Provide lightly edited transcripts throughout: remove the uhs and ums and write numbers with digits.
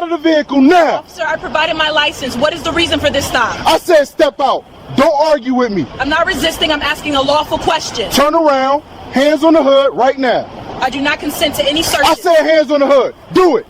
out of the vehicle now. Officer, I provided my license. What is the reason for this stop? I said step out. Don't argue with me. I'm not resisting. I'm asking a lawful question. Turn around. Hands on the hood right now. I do not consent to any searches. I said hands on the hood. Do it.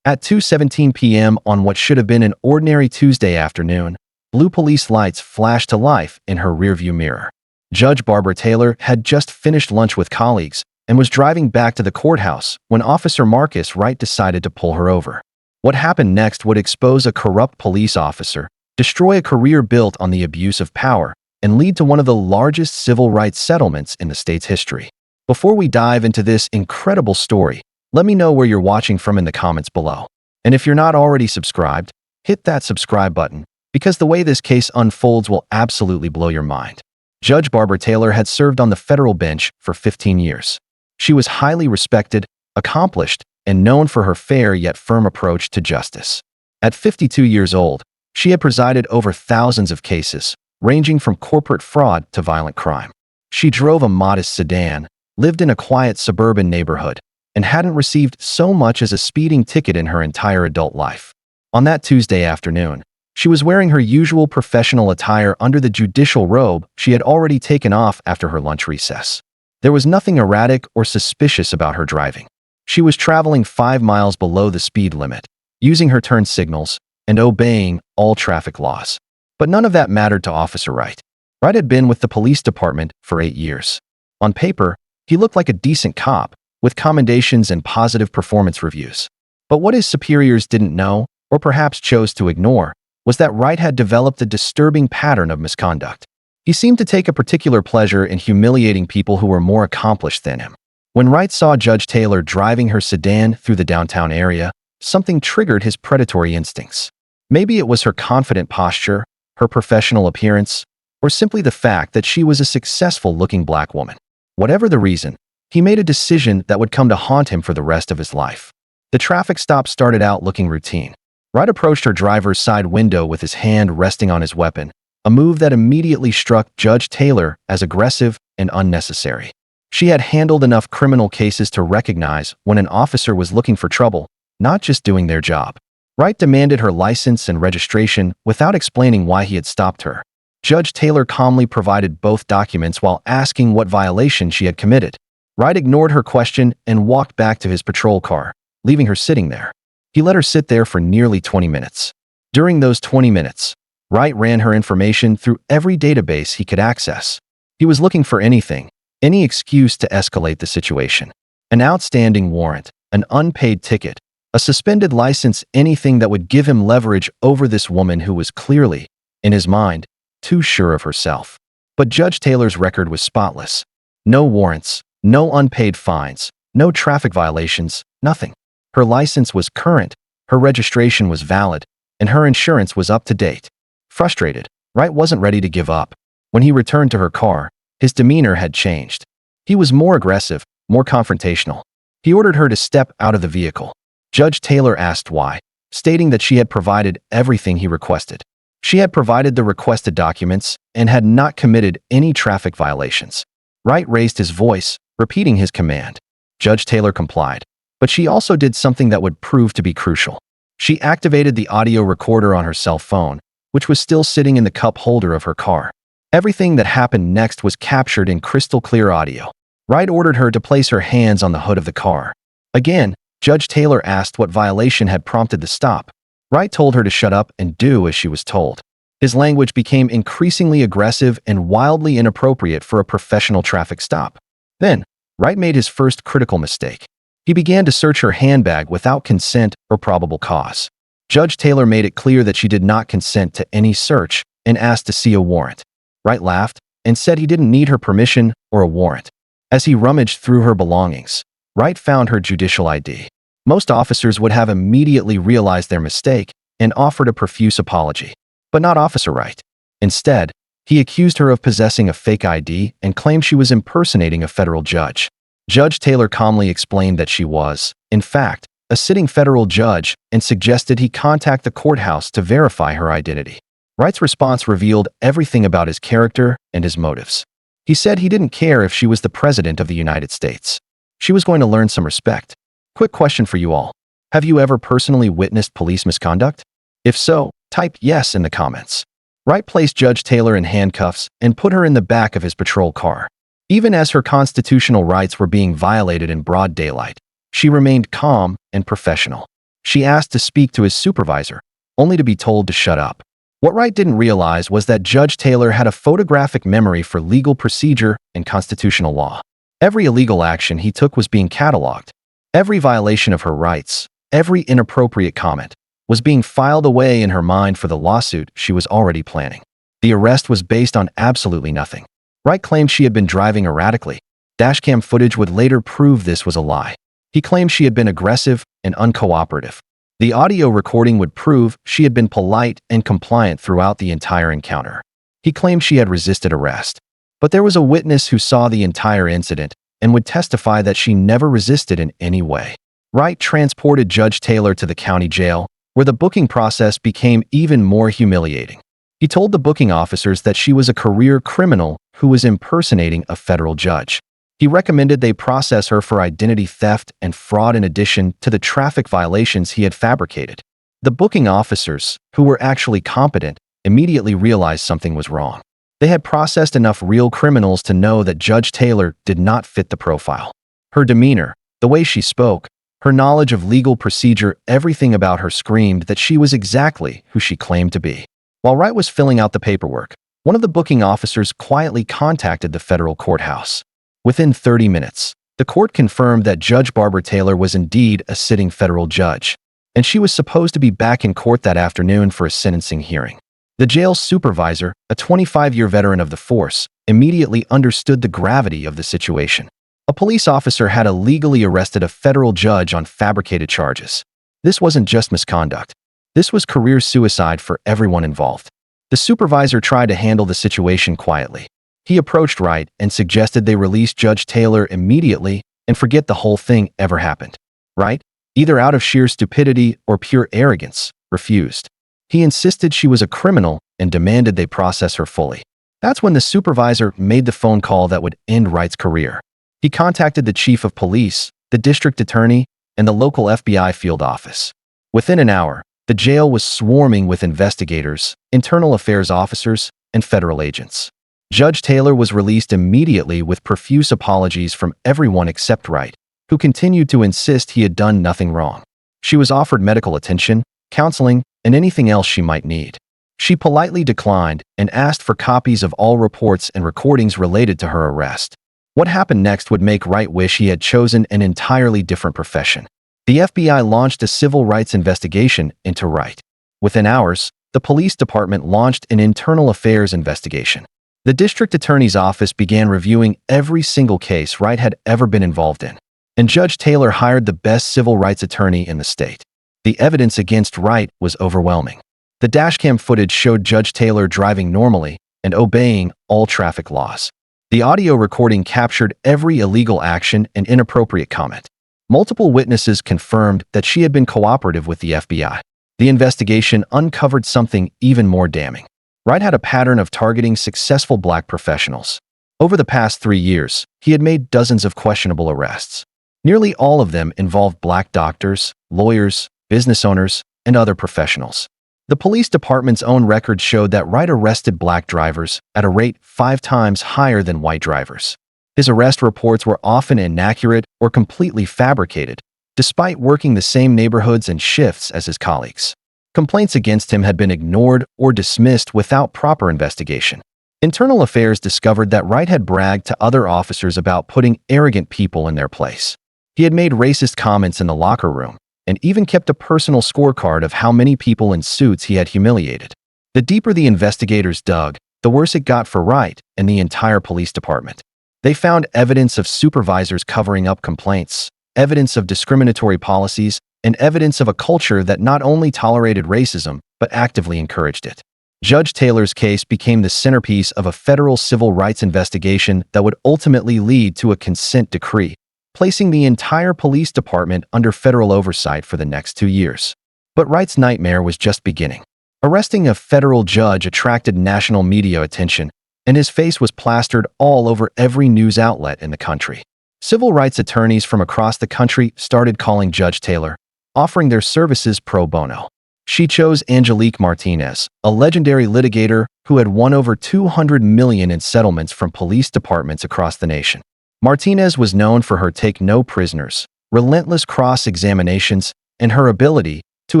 At 2:17 p.m. on what should have been an ordinary Tuesday afternoon, blue police lights flashed to life in her rearview mirror. Judge Barbara Taylor had just finished lunch with colleagues and was driving back to the courthouse when Officer Marcus Wright decided to pull her over. What happened next would expose a corrupt police officer, destroy a career built on the abuse of power, and lead to one of the largest civil rights settlements in the state's history. Before we dive into this incredible story, let me know where you're watching from in the comments below. And if you're not already subscribed, hit that subscribe button, because the way this case unfolds will absolutely blow your mind. Judge Barbara Taylor had served on the federal bench for 15 years. She was highly respected, accomplished, and known for her fair yet firm approach to justice. At 52 years old, she had presided over thousands of cases, ranging from corporate fraud to violent crime. She drove a modest sedan, lived in a quiet suburban neighborhood, and hadn't received so much as a speeding ticket in her entire adult life. On that Tuesday afternoon, she was wearing her usual professional attire under the judicial robe she had already taken off after her lunch recess. There was nothing erratic or suspicious about her driving. She was traveling 5 miles below the speed limit, using her turn signals, and obeying all traffic laws. But none of that mattered to Officer Wright. Wright had been with the police department for 8 years. On paper, he looked like a decent cop, with commendations and positive performance reviews. But what his superiors didn't know, or perhaps chose to ignore, was that Wright had developed a disturbing pattern of misconduct. He seemed to take a particular pleasure in humiliating people who were more accomplished than him. When Wright saw Judge Taylor driving her sedan through the downtown area, something triggered his predatory instincts. Maybe it was her confident posture, her professional appearance, or simply the fact that she was a successful-looking black woman. Whatever the reason, he made a decision that would come to haunt him for the rest of his life. The traffic stop started out looking routine. Wright approached her driver's side window with his hand resting on his weapon, a move that immediately struck Judge Taylor as aggressive and unnecessary. She had handled enough criminal cases to recognize when an officer was looking for trouble, not just doing their job. Wright demanded her license and registration without explaining why he had stopped her. Judge Taylor calmly provided both documents while asking what violation she had committed. Wright ignored her question and walked back to his patrol car, leaving her sitting there. He let her sit there for nearly 20 minutes. During those 20 minutes, Wright ran her information through every database he could access. He was looking for anything, any excuse to escalate the situation. An outstanding warrant, an unpaid ticket, a suspended license, anything that would give him leverage over this woman who was clearly, in his mind, too sure of herself. But Judge Taylor's record was spotless. No warrants, no unpaid fines, no traffic violations, nothing. Her license was current, her registration was valid, and her insurance was up to date. Frustrated, Wright wasn't ready to give up. When he returned to her car, his demeanor had changed. He was more aggressive, more confrontational. He ordered her to step out of the vehicle. Judge Taylor asked why, stating that she had provided everything he requested. She had provided the requested documents and had not committed any traffic violations. Wright raised his voice, repeating his command. Judge Taylor complied, but she also did something that would prove to be crucial. She activated the audio recorder on her cell phone, which was still sitting in the cup holder of her car. Everything that happened next was captured in crystal clear audio. Wright ordered her to place her hands on the hood of the car. Again, Judge Taylor asked what violation had prompted the stop. Wright told her to shut up and do as she was told. His language became increasingly aggressive and wildly inappropriate for a professional traffic stop. Then, Wright made his first critical mistake. He began to search her handbag without consent or probable cause. Judge Taylor made it clear that she did not consent to any search and asked to see a warrant. Wright laughed and said he didn't need her permission or a warrant. As he rummaged through her belongings, Wright found her judicial ID. Most officers would have immediately realized their mistake and offered a profuse apology. But not Officer Wright. Instead, he accused her of possessing a fake ID and claimed she was impersonating a federal judge. Judge Taylor calmly explained that she was, in fact, a sitting federal judge and suggested he contact the courthouse to verify her identity. Wright's response revealed everything about his character and his motives. He said he didn't care if she was the President of the United States. She was going to learn some respect. Quick question for you all. Have you ever personally witnessed police misconduct? If so, type yes in the comments. Wright placed Judge Taylor in handcuffs and put her in the back of his patrol car. Even as her constitutional rights were being violated in broad daylight, she remained calm and professional. She asked to speak to his supervisor, only to be told to shut up. What Wright didn't realize was that Judge Taylor had a photographic memory for legal procedure and constitutional law. Every illegal action he took was being cataloged. Every violation of her rights, every inappropriate comment, was being filed away in her mind for the lawsuit she was already planning. The arrest was based on absolutely nothing. Wright claimed she had been driving erratically. Dashcam footage would later prove this was a lie. He claimed she had been aggressive and uncooperative. The audio recording would prove she had been polite and compliant throughout the entire encounter. He claimed she had resisted arrest. But there was a witness who saw the entire incident and would testify that she never resisted in any way. Wright transported Judge Taylor to the county jail, where the booking process became even more humiliating. He told the booking officers that she was a career criminal who was impersonating a federal judge. He recommended they process her for identity theft and fraud in addition to the traffic violations he had fabricated. The booking officers, who were actually competent, immediately realized something was wrong. They had processed enough real criminals to know that Judge Taylor did not fit the profile. Her demeanor, the way she spoke, her knowledge of legal procedure, everything about her screamed that she was exactly who she claimed to be. While Wright was filling out the paperwork, one of the booking officers quietly contacted the federal courthouse. Within 30 minutes, the court confirmed that Judge Barbara Taylor was indeed a sitting federal judge, and she was supposed to be back in court that afternoon for a sentencing hearing. The jail's supervisor, a 25-year veteran of the force, immediately understood the gravity of the situation. A police officer had illegally arrested a federal judge on fabricated charges. This wasn't just misconduct. This was career suicide for everyone involved. The supervisor tried to handle the situation quietly. He approached Wright and suggested they release Judge Taylor immediately and forget the whole thing ever happened. Wright, either out of sheer stupidity or pure arrogance, refused. He insisted she was a criminal and demanded they process her fully. That's when the supervisor made the phone call that would end Wright's career. He contacted the chief of police, the district attorney, and the local FBI field office. Within an hour, the jail was swarming with investigators, internal affairs officers, and federal agents. Judge Taylor was released immediately with profuse apologies from everyone except Wright, who continued to insist he had done nothing wrong. She was offered medical attention, counseling, and anything else she might need. She politely declined and asked for copies of all reports and recordings related to her arrest. What happened next would make Wright wish he had chosen an entirely different profession. The FBI launched a civil rights investigation into Wright. Within hours, the police department launched an internal affairs investigation. The district attorney's office began reviewing every single case Wright had ever been involved in, and Judge Taylor hired the best civil rights attorney in the state. The evidence against Wright was overwhelming. The dashcam footage showed Judge Taylor driving normally and obeying all traffic laws. The audio recording captured every illegal action and inappropriate comment. Multiple witnesses confirmed that she had been cooperative with the FBI. The investigation uncovered something even more damning. Wright had a pattern of targeting successful black professionals. Over the past 3 years, he had made dozens of questionable arrests. Nearly all of them involved black doctors, lawyers, business owners, and other professionals. The police department's own records showed that Wright arrested black drivers at a rate 5 times higher than white drivers. His arrest reports were often inaccurate or completely fabricated, despite working the same neighborhoods and shifts as his colleagues. Complaints against him had been ignored or dismissed without proper investigation. Internal Affairs discovered that Wright had bragged to other officers about putting arrogant people in their place. He had made racist comments in the locker room and even kept a personal scorecard of how many people in suits he had humiliated. The deeper the investigators dug, the worse it got for Wright and the entire police department. They found evidence of supervisors covering up complaints, evidence of discriminatory policies, and evidence of a culture that not only tolerated racism, but actively encouraged it. Judge Taylor's case became the centerpiece of a federal civil rights investigation that would ultimately lead to a consent decree, placing the entire police department under federal oversight for the next 2 years. But Wright's nightmare was just beginning. Arresting a federal judge attracted national media attention, and his face was plastered all over every news outlet in the country. Civil rights attorneys from across the country started calling Judge Taylor offering their services pro bono. She chose Angelique Martinez, a legendary litigator who had won over $200 million in settlements from police departments across the nation. Martinez was known for her take no prisoners, relentless cross-examinations, and her ability to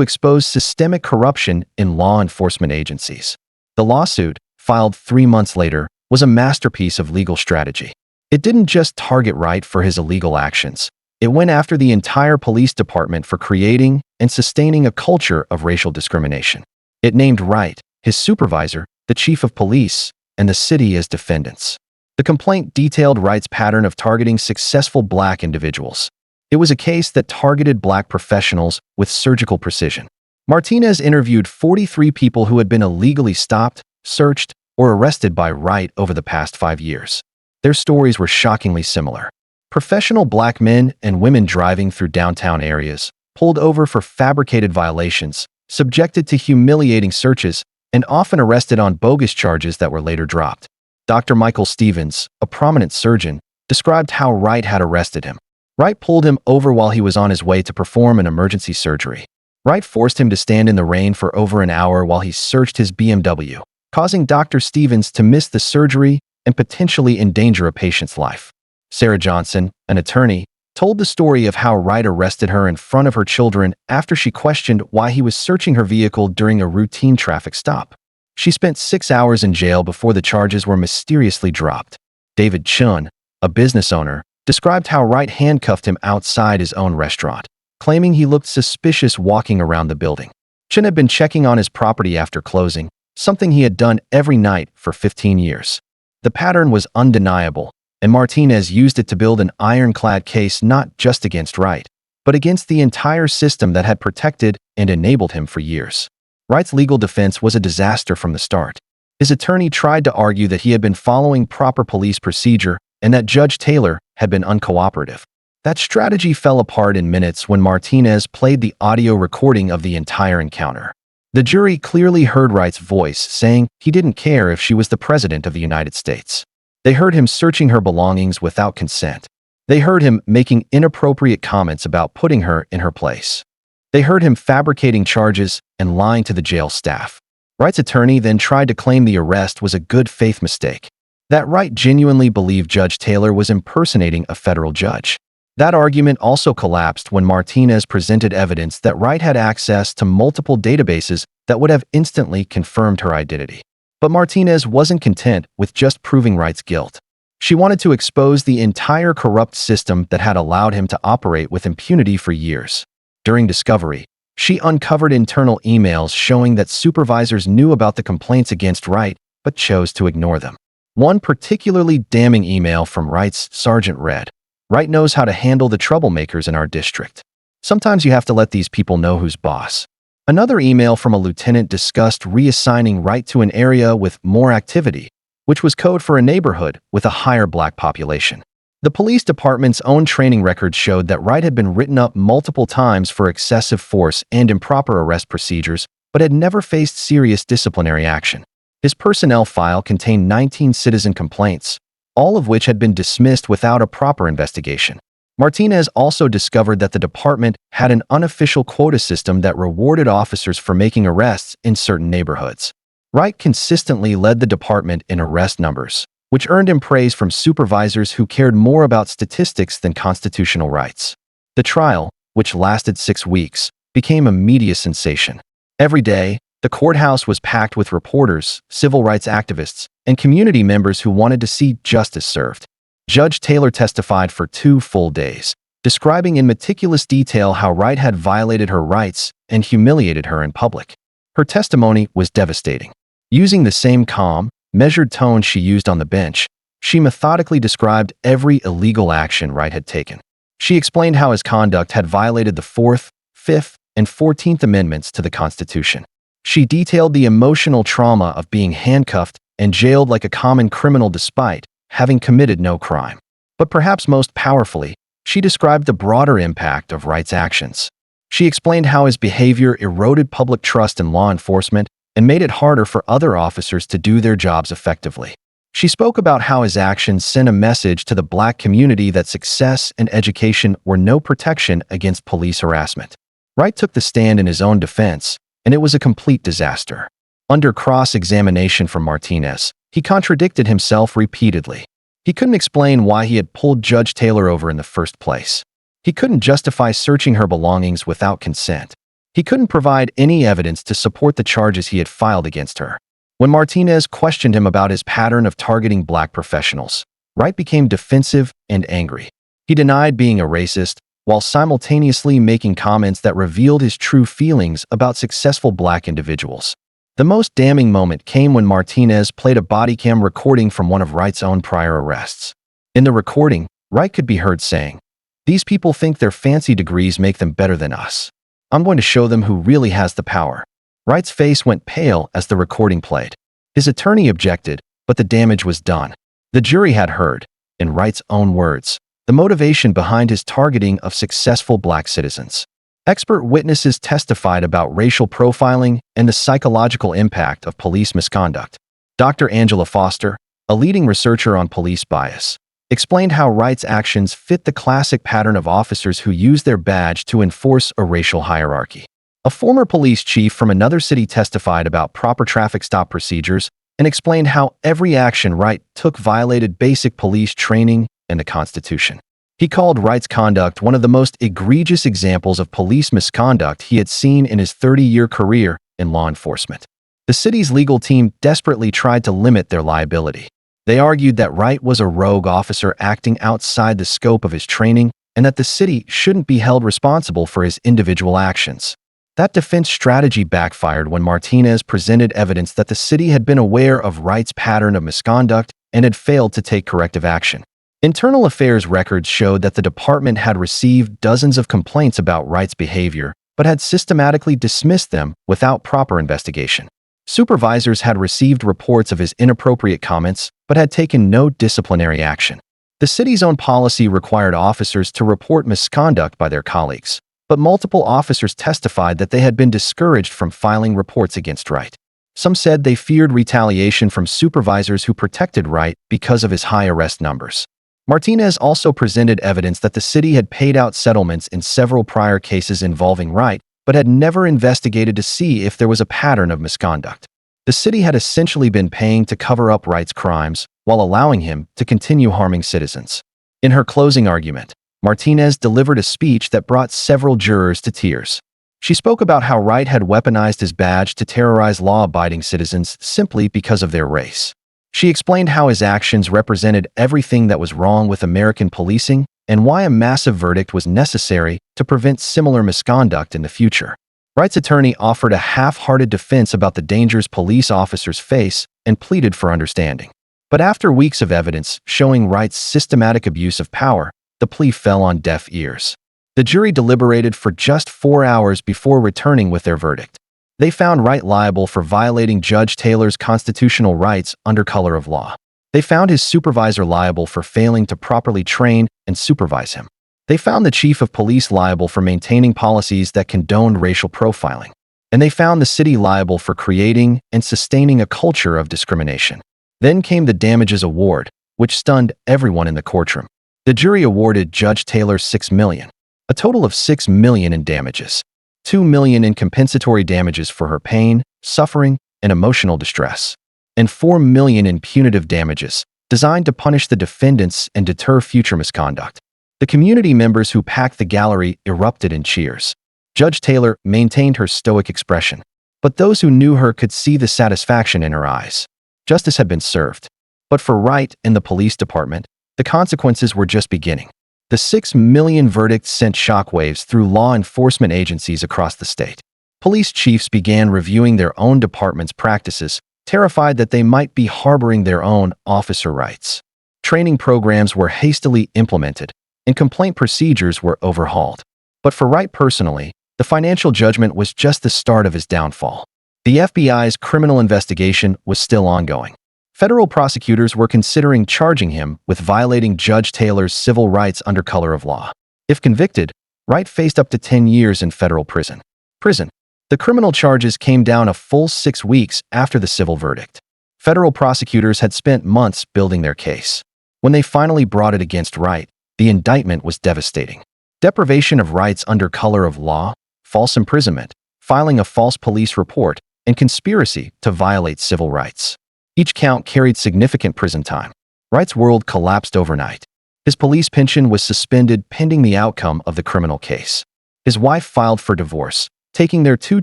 expose systemic corruption in law enforcement agencies. The lawsuit, filed 3 months later, was a masterpiece of legal strategy. It didn't just target Wright for his illegal actions. It went after the entire police department for creating and sustaining a culture of racial discrimination. It named Wright, his supervisor, the chief of police, and the city as defendants. The complaint detailed Wright's pattern of targeting successful black individuals. It was a case that targeted black professionals with surgical precision. Martinez interviewed 43 people who had been illegally stopped, searched, or arrested by Wright over the past 5 years. Their stories were shockingly similar. Professional black men and women driving through downtown areas, pulled over for fabricated violations, subjected to humiliating searches, and often arrested on bogus charges that were later dropped. Dr. Michael Stevens, a prominent surgeon, described how Wright had arrested him. Wright pulled him over while he was on his way to perform an emergency surgery. Wright forced him to stand in the rain for over an hour while he searched his BMW, causing Dr. Stevens to miss the surgery and potentially endanger a patient's life. Sarah Johnson, an attorney, told the story of how Wright arrested her in front of her children after she questioned why he was searching her vehicle during a routine traffic stop. She spent 6 hours in jail before the charges were mysteriously dropped. David Chun, a business owner, described how Wright handcuffed him outside his own restaurant, claiming he looked suspicious walking around the building. Chun had been checking on his property after closing, something he had done every night for 15 years. The pattern was undeniable, and Martinez used it to build an ironclad case not just against Wright, but against the entire system that had protected and enabled him for years. Wright's legal defense was a disaster from the start. His attorney tried to argue that he had been following proper police procedure and that Judge Taylor had been uncooperative. That strategy fell apart in minutes when Martinez played the audio recording of the entire encounter. The jury clearly heard Wright's voice saying he didn't care if she was the President of the United States. They heard him searching her belongings without consent. They heard him making inappropriate comments about putting her in her place. They heard him fabricating charges and lying to the jail staff. Wright's attorney then tried to claim the arrest was a good faith mistake, that Wright genuinely believed Judge Taylor was impersonating a federal judge. That argument also collapsed when Martinez presented evidence that Wright had access to multiple databases that would have instantly confirmed her identity. But Martinez wasn't content with just proving Wright's guilt. She wanted to expose the entire corrupt system that had allowed him to operate with impunity for years. During discovery, she uncovered internal emails showing that supervisors knew about the complaints against Wright but chose to ignore them. One particularly damning email from Wright's sergeant read, "Wright knows how to handle the troublemakers in our district. Sometimes you have to let these people know who's boss." Another email from a lieutenant discussed reassigning Wright to an area with more activity, which was code for a neighborhood with a higher black population. The police department's own training records showed that Wright had been written up multiple times for excessive force and improper arrest procedures, but had never faced serious disciplinary action. His personnel file contained 19 citizen complaints, all of which had been dismissed without a proper investigation. Martinez also discovered that the department had an unofficial quota system that rewarded officers for making arrests in certain neighborhoods. Wright consistently led the department in arrest numbers, which earned him praise from supervisors who cared more about statistics than constitutional rights. The trial, which lasted 6 weeks, became a media sensation. Every day, the courthouse was packed with reporters, civil rights activists, and community members who wanted to see justice served. Judge Taylor testified for 2 full days, describing in meticulous detail how Wright had violated her rights and humiliated her in public. Her testimony was devastating. Using the same calm, measured tone she used on the bench, she methodically described every illegal action Wright had taken. She explained how his conduct had violated the 4th, 5th, and 14th Amendments to the Constitution. She detailed the emotional trauma of being handcuffed and jailed like a common criminal despite having committed no crime. But perhaps most powerfully, she described the broader impact of Wright's actions. She explained how his behavior eroded public trust in law enforcement and made it harder for other officers to do their jobs effectively. She spoke about how his actions sent a message to the black community that success and education were no protection against police harassment. Wright took the stand in his own defense, and it was a complete disaster. Under cross-examination from Martinez, he contradicted himself repeatedly. He couldn't explain why he had pulled Judge Taylor over in the first place. He couldn't justify searching her belongings without consent. He couldn't provide any evidence to support the charges he had filed against her. When Martinez questioned him about his pattern of targeting black professionals, Wright became defensive and angry. He denied being a racist, while simultaneously making comments that revealed his true feelings about successful black individuals. The most damning moment came when Martinez played a body cam recording from one of Wright's own prior arrests. In the recording, Wright could be heard saying, "These people think their fancy degrees make them better than us. I'm going to show them who really has the power." Wright's face went pale as the recording played. His attorney objected, but the damage was done. The jury had heard, in Wright's own words, the motivation behind his targeting of successful black citizens. Expert witnesses testified about racial profiling and the psychological impact of police misconduct. Dr. Angela Foster, a leading researcher on police bias, explained how Wright's actions fit the classic pattern of officers who use their badge to enforce a racial hierarchy. A former police chief from another city testified about proper traffic stop procedures and explained how every action Wright took violated basic police training and the Constitution. He called Wright's conduct one of the most egregious examples of police misconduct he had seen in his 30-year career in law enforcement. The city's legal team desperately tried to limit their liability. They argued that Wright was a rogue officer acting outside the scope of his training and that the city shouldn't be held responsible for his individual actions. That defense strategy backfired when Martinez presented evidence that the city had been aware of Wright's pattern of misconduct and had failed to take corrective action. Internal affairs records showed that the department had received dozens of complaints about Wright's behavior, but had systematically dismissed them without proper investigation. Supervisors had received reports of his inappropriate comments, but had taken no disciplinary action. The city's own policy required officers to report misconduct by their colleagues, but multiple officers testified that they had been discouraged from filing reports against Wright. Some said they feared retaliation from supervisors who protected Wright because of his high arrest numbers. Martinez also presented evidence that the city had paid out settlements in several prior cases involving Wright, but had never investigated to see if there was a pattern of misconduct. The city had essentially been paying to cover up Wright's crimes while allowing him to continue harming citizens. In her closing argument, Martinez delivered a speech that brought several jurors to tears. She spoke about how Wright had weaponized his badge to terrorize law-abiding citizens simply because of their race. She explained how his actions represented everything that was wrong with American policing and why a massive verdict was necessary to prevent similar misconduct in the future. Wright's attorney offered a half-hearted defense about the dangers police officers face and pleaded for understanding. But after weeks of evidence showing Wright's systematic abuse of power, the plea fell on deaf ears. The jury deliberated for just 4 hours before returning with their verdict. They found Wright liable for violating Judge Taylor's constitutional rights under color of law. They found his supervisor liable for failing to properly train and supervise him. They found the chief of police liable for maintaining policies that condoned racial profiling. And they found the city liable for creating and sustaining a culture of discrimination. Then came the damages award, which stunned everyone in the courtroom. The jury awarded Judge Taylor $6 million, a total of $6 million in damages, $2 million in compensatory damages for her pain, suffering, and emotional distress, and $4 million in punitive damages, designed to punish the defendants and deter future misconduct. The community members who packed the gallery erupted in cheers. Judge Taylor maintained her stoic expression, but those who knew her could see the satisfaction in her eyes. Justice had been served. But for Wright and the police department, the consequences were just beginning. The $6 million verdict sent shockwaves through law enforcement agencies across the state. Police chiefs began reviewing their own department's practices, terrified that they might be harboring their own officer rights. Training programs were hastily implemented, and complaint procedures were overhauled. But for Wright personally, the financial judgment was just the start of his downfall. The FBI's criminal investigation was still ongoing. Federal prosecutors were considering charging him with violating Judge Taylor's civil rights under color of law. If convicted, Wright faced up to 10 years in federal prison. The criminal charges came down a full 6 weeks after the civil verdict. Federal prosecutors had spent months building their case. When they finally brought it against Wright, the indictment was devastating. Deprivation of rights under color of law, false imprisonment, filing a false police report, and conspiracy to violate civil rights. Each count carried significant prison time. Wright's world collapsed overnight. His police pension was suspended pending the outcome of the criminal case. His wife filed for divorce, taking their 2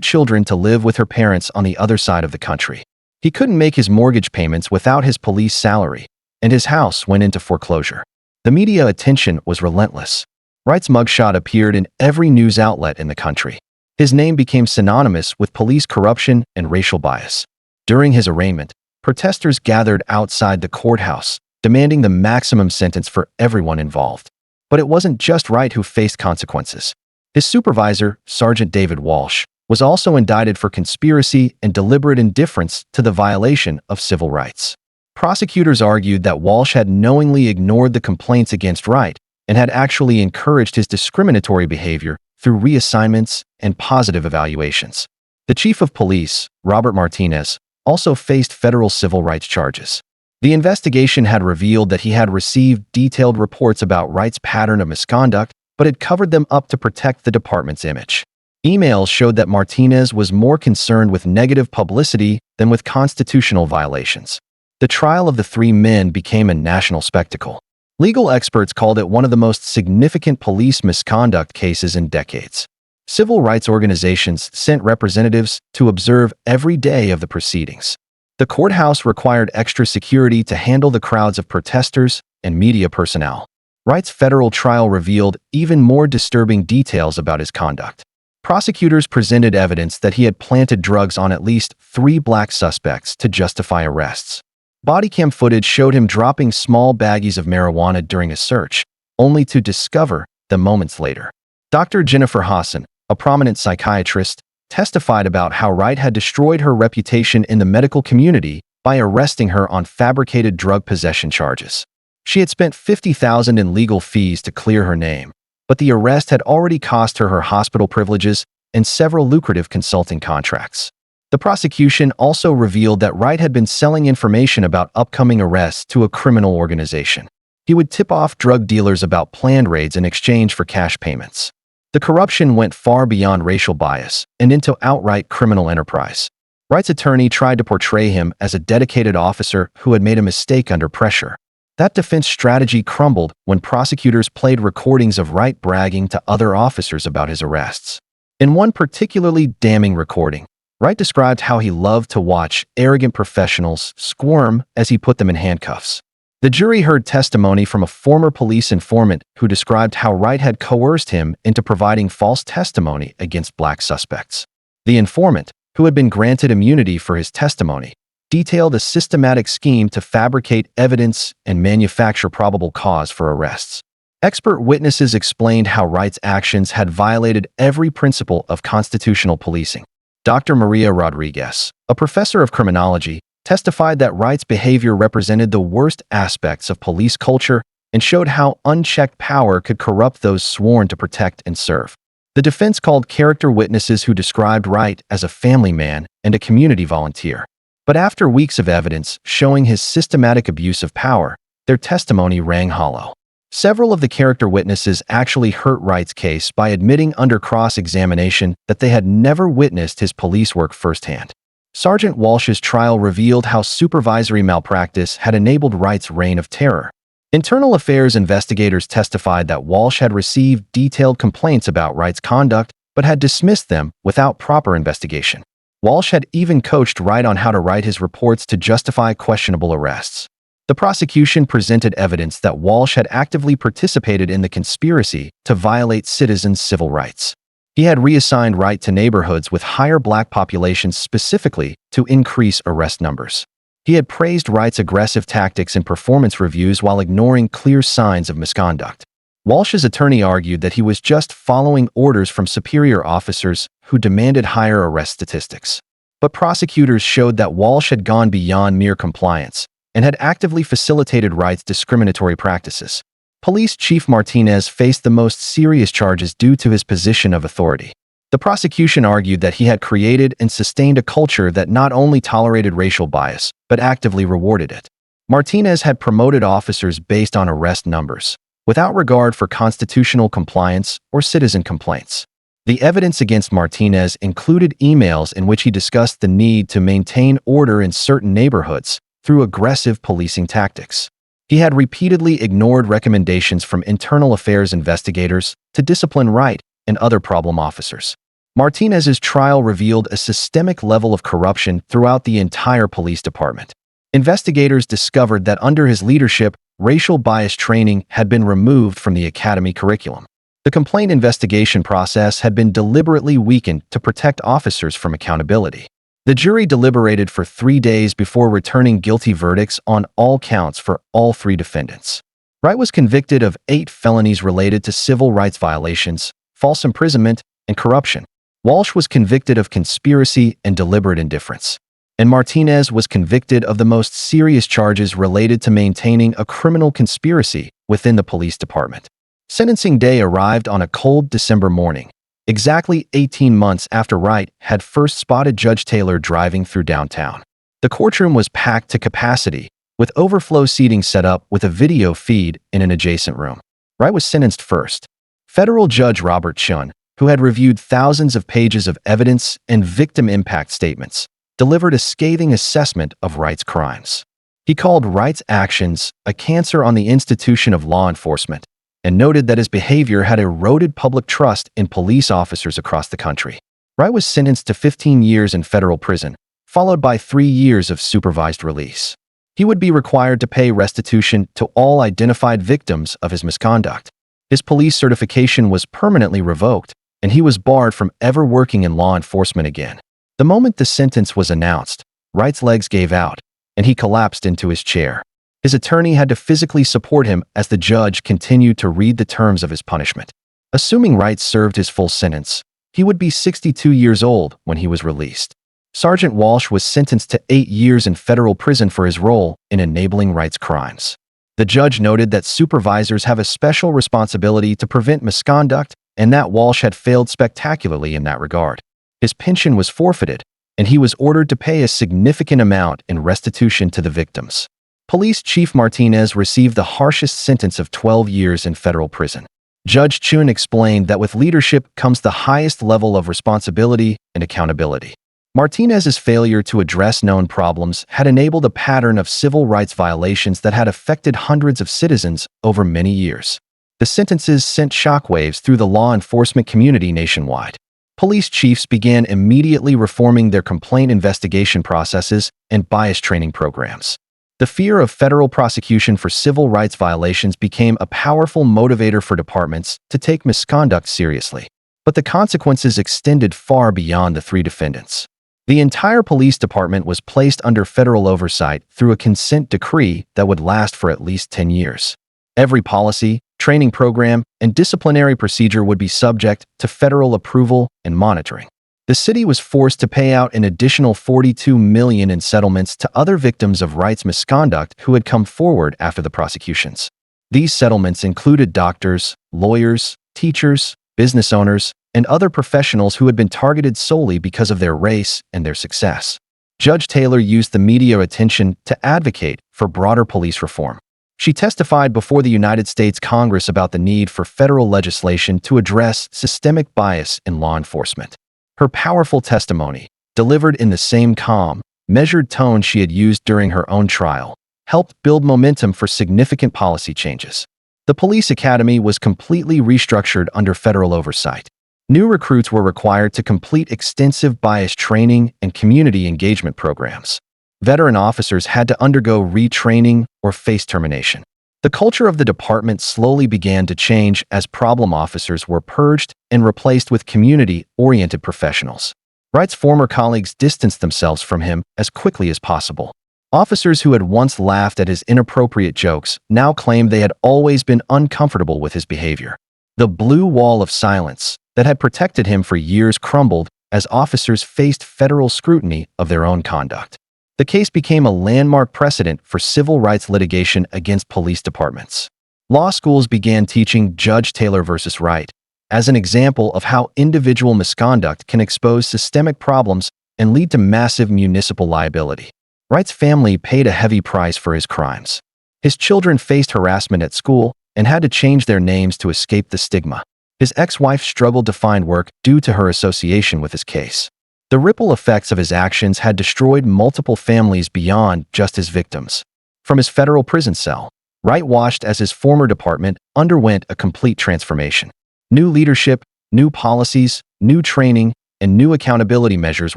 children to live with her parents on the other side of the country. He couldn't make his mortgage payments without his police salary, and his house went into foreclosure. The media attention was relentless. Wright's mugshot appeared in every news outlet in the country. His name became synonymous with police corruption and racial bias. During his arraignment, protesters gathered outside the courthouse, demanding the maximum sentence for everyone involved. But it wasn't just Wright who faced consequences. His supervisor, Sergeant David Walsh, was also indicted for conspiracy and deliberate indifference to the violation of civil rights. Prosecutors argued that Walsh had knowingly ignored the complaints against Wright and had actually encouraged his discriminatory behavior through reassignments and positive evaluations. The chief of police, Robert Martinez, also faced federal civil rights charges. The investigation had revealed that he had received detailed reports about Wright's pattern of misconduct, but had covered them up to protect the department's image. Emails showed that Martinez was more concerned with negative publicity than with constitutional violations. The trial of the 3 men became a national spectacle. Legal experts called it one of the most significant police misconduct cases in decades. Civil rights organizations sent representatives to observe every day of the proceedings. The courthouse required extra security to handle the crowds of protesters and media personnel. Wright's federal trial revealed even more disturbing details about his conduct. Prosecutors presented evidence that he had planted drugs on at least 3 black suspects to justify arrests. Bodycam footage showed him dropping small baggies of marijuana during a search, only to discover them moments later. Dr. Jennifer Hassan, a prominent psychiatrist, testified about how Wright had destroyed her reputation in the medical community by arresting her on fabricated drug possession charges. She had spent $50,000 in legal fees to clear her name, but the arrest had already cost her her hospital privileges and several lucrative consulting contracts. The prosecution also revealed that Wright had been selling information about upcoming arrests to a criminal organization. He would tip off drug dealers about planned raids in exchange for cash payments. The corruption went far beyond racial bias and into outright criminal enterprise. Wright's attorney tried to portray him as a dedicated officer who had made a mistake under pressure. That defense strategy crumbled when prosecutors played recordings of Wright bragging to other officers about his arrests. In one particularly damning recording, Wright described how he loved to watch arrogant professionals squirm as he put them in handcuffs. The jury heard testimony from a former police informant who described how Wright had coerced him into providing false testimony against black suspects. The informant, who had been granted immunity for his testimony, detailed a systematic scheme to fabricate evidence and manufacture probable cause for arrests. Expert witnesses explained how Wright's actions had violated every principle of constitutional policing. Dr. Maria Rodriguez, a professor of criminology, testified that Wright's behavior represented the worst aspects of police culture and showed how unchecked power could corrupt those sworn to protect and serve. The defense called character witnesses who described Wright as a family man and a community volunteer. But after weeks of evidence showing his systematic abuse of power, their testimony rang hollow. Several of the character witnesses actually hurt Wright's case by admitting under cross-examination that they had never witnessed his police work firsthand. Sergeant Walsh's trial revealed how supervisory malpractice had enabled Wright's reign of terror. Internal affairs investigators testified that Walsh had received detailed complaints about Wright's conduct but had dismissed them without proper investigation. Walsh had even coached Wright on how to write his reports to justify questionable arrests. The prosecution presented evidence that Walsh had actively participated in the conspiracy to violate citizens' civil rights. He had reassigned Wright to neighborhoods with higher black populations specifically to increase arrest numbers. He had praised Wright's aggressive tactics in performance reviews while ignoring clear signs of misconduct. Walsh's attorney argued that he was just following orders from superior officers who demanded higher arrest statistics. But prosecutors showed that Walsh had gone beyond mere compliance and had actively facilitated Wright's discriminatory practices. Police Chief Martinez faced the most serious charges due to his position of authority. The prosecution argued that he had created and sustained a culture that not only tolerated racial bias, but actively rewarded it. Martinez had promoted officers based on arrest numbers, without regard for constitutional compliance or citizen complaints. The evidence against Martinez included emails in which he discussed the need to maintain order in certain neighborhoods through aggressive policing tactics. He had repeatedly ignored recommendations from internal affairs investigators to discipline Wright and other problem officers. Martinez's trial revealed a systemic level of corruption throughout the entire police department. Investigators discovered that under his leadership, racial bias training had been removed from the academy curriculum. The complaint investigation process had been deliberately weakened to protect officers from accountability. The jury deliberated for 3 days before returning guilty verdicts on all counts for all 3 defendants. Wright was convicted of 8 felonies related to civil rights violations, false imprisonment, and corruption. Walsh was convicted of conspiracy and deliberate indifference. And Martinez was convicted of the most serious charges related to maintaining a criminal conspiracy within the police department. Sentencing day arrived on a cold December morning, exactly 18 months after Wright had first spotted Judge Taylor driving through downtown. The courtroom was packed to capacity, with overflow seating set up with a video feed in an adjacent room. Wright was sentenced first. Federal Judge Robert Chun, who had reviewed thousands of pages of evidence and victim impact statements, delivered a scathing assessment of Wright's crimes. He called Wright's actions a cancer on the institution of law enforcement and noted that his behavior had eroded public trust in police officers across the country. Wright was sentenced to 15 years in federal prison, followed by 3 years of supervised release. He would be required to pay restitution to all identified victims of his misconduct. His police certification was permanently revoked, and he was barred from ever working in law enforcement again. The moment the sentence was announced, Wright's legs gave out, and he collapsed into his chair. His attorney had to physically support him as the judge continued to read the terms of his punishment. Assuming Wright served his full sentence, he would be 62 years old when he was released. Sergeant Walsh was sentenced to 8 years in federal prison for his role in enabling Wright's crimes. The judge noted that supervisors have a special responsibility to prevent misconduct and that Walsh had failed spectacularly in that regard. His pension was forfeited, and he was ordered to pay a significant amount in restitution to the victims. Police Chief Martinez received the harshest sentence of 12 years in federal prison. Judge Chun explained that with leadership comes the highest level of responsibility and accountability. Martinez's failure to address known problems had enabled a pattern of civil rights violations that had affected hundreds of citizens over many years. The sentences sent shockwaves through the law enforcement community nationwide. Police chiefs began immediately reforming their complaint investigation processes and bias training programs. The fear of federal prosecution for civil rights violations became a powerful motivator for departments to take misconduct seriously. But the consequences extended far beyond the 3 defendants. The entire police department was placed under federal oversight through a consent decree that would last for at least 10 years. Every policy, training program, and disciplinary procedure would be subject to federal approval and monitoring. The city was forced to pay out an additional $42 million in settlements to other victims of Wright's misconduct who had come forward after the prosecutions. These settlements included doctors, lawyers, teachers, business owners, and other professionals who had been targeted solely because of their race and their success. Judge Taylor used the media attention to advocate for broader police reform. She testified before the United States Congress about the need for federal legislation to address systemic bias in law enforcement. Her powerful testimony, delivered in the same calm, measured tone she had used during her own trial, helped build momentum for significant policy changes. The police academy was completely restructured under federal oversight. New recruits were required to complete extensive bias training and community engagement programs. Veteran officers had to undergo retraining or face termination. The culture of the department slowly began to change as problem officers were purged and replaced with community-oriented professionals. Wright's former colleagues distanced themselves from him as quickly as possible. Officers who had once laughed at his inappropriate jokes now claimed they had always been uncomfortable with his behavior. The blue wall of silence that had protected him for years crumbled as officers faced federal scrutiny of their own conduct. The case became a landmark precedent for civil rights litigation against police departments. Law schools began teaching Judge Taylor versus Wright as an example of how individual misconduct can expose systemic problems and lead to massive municipal liability. Wright's family paid a heavy price for his crimes. His children faced harassment at school and had to change their names to escape the stigma. His ex-wife struggled to find work due to her association with his case. The ripple effects of his actions had destroyed multiple families beyond just his victims. From his federal prison cell, Wright watched as his former department underwent a complete transformation. New leadership, new policies, new training, and new accountability measures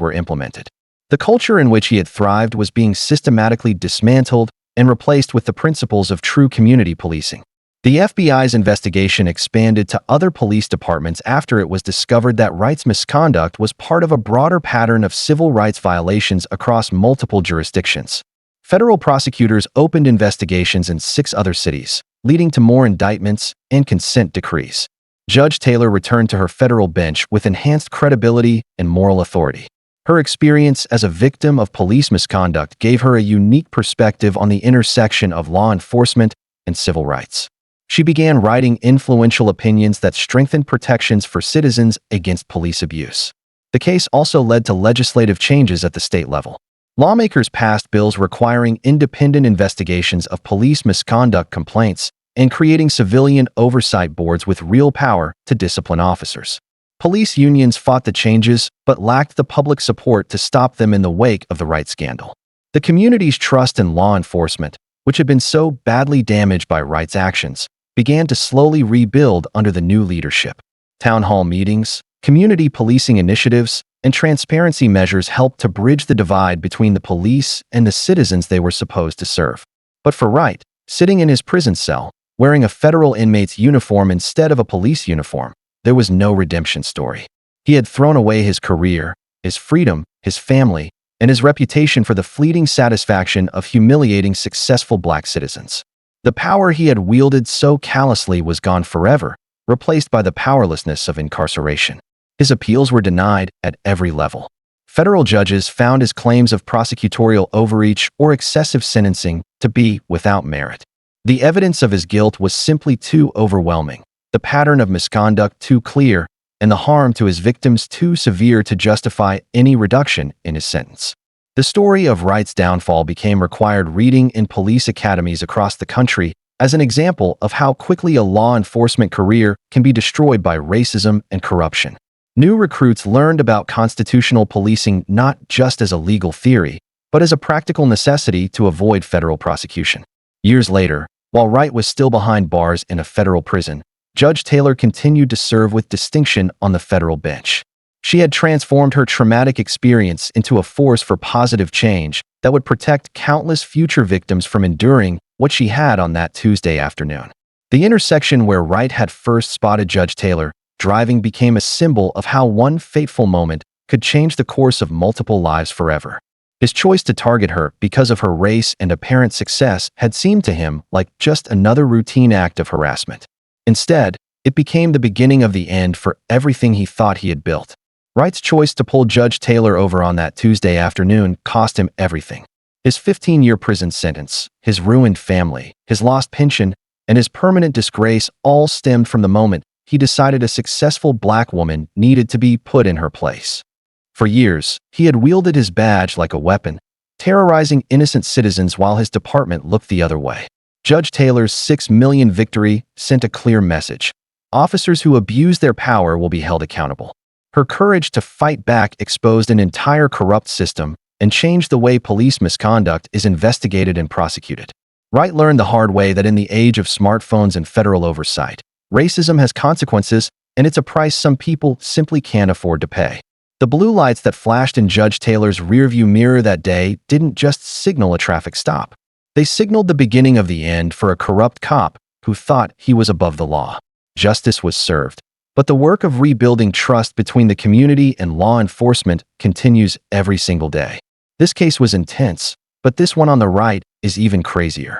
were implemented. The culture in which he had thrived was being systematically dismantled and replaced with the principles of true community policing. The FBI's investigation expanded to other police departments after it was discovered that Wright's misconduct was part of a broader pattern of civil rights violations across multiple jurisdictions. Federal prosecutors opened investigations in 6 other cities, leading to more indictments and consent decrees. Judge Taylor returned to her federal bench with enhanced credibility and moral authority. Her experience as a victim of police misconduct gave her a unique perspective on the intersection of law enforcement and civil rights. She began writing influential opinions that strengthened protections for citizens against police abuse. The case also led to legislative changes at the state level. Lawmakers passed bills requiring independent investigations of police misconduct complaints and creating civilian oversight boards with real power to discipline officers. Police unions fought the changes but lacked the public support to stop them in the wake of the Wright scandal. The community's trust in law enforcement, which had been so badly damaged by Wright's actions, began to slowly rebuild under the new leadership. Town hall meetings, community policing initiatives, and transparency measures helped to bridge the divide between the police and the citizens they were supposed to serve. But for Wright, sitting in his prison cell, wearing a federal inmate's uniform instead of a police uniform, there was no redemption story. He had thrown away his career, his freedom, his family, and his reputation for the fleeting satisfaction of humiliating successful black citizens. The power he had wielded so callously was gone forever, replaced by the powerlessness of incarceration. His appeals were denied at every level. Federal judges found his claims of prosecutorial overreach or excessive sentencing to be without merit. The evidence of his guilt was simply too overwhelming, the pattern of misconduct too clear, and the harm to his victims too severe to justify any reduction in his sentence. The story of Wright's downfall became required reading in police academies across the country as an example of how quickly a law enforcement career can be destroyed by racism and corruption. New recruits learned about constitutional policing not just as a legal theory, but as a practical necessity to avoid federal prosecution. Years later, while Wright was still behind bars in a federal prison, Judge Taylor continued to serve with distinction on the federal bench. She had transformed her traumatic experience into a force for positive change that would protect countless future victims from enduring what she had on that Tuesday afternoon. The intersection where Wright had first spotted Judge Taylor driving became a symbol of how one fateful moment could change the course of multiple lives forever. His choice to target her because of her race and apparent success had seemed to him like just another routine act of harassment. Instead, it became the beginning of the end for everything he thought he had built. Wright's choice to pull Judge Taylor over on that Tuesday afternoon cost him everything. His 15-year prison sentence, his ruined family, his lost pension, and his permanent disgrace all stemmed from the moment he decided a successful black woman needed to be put in her place. For years, he had wielded his badge like a weapon, terrorizing innocent citizens while his department looked the other way. Judge Taylor's 6 million victory sent a clear message. Officers who abuse their power will be held accountable. Her courage to fight back exposed an entire corrupt system and changed the way police misconduct is investigated and prosecuted. Wright learned the hard way that in the age of smartphones and federal oversight, racism has consequences, and it's a price some people simply can't afford to pay. The blue lights that flashed in Judge Taylor's rearview mirror that day didn't just signal a traffic stop. They signaled the beginning of the end for a corrupt cop who thought he was above the law. Justice was served. But the work of rebuilding trust between the community and law enforcement continues every single day. This case was intense, but this one on the right is even crazier.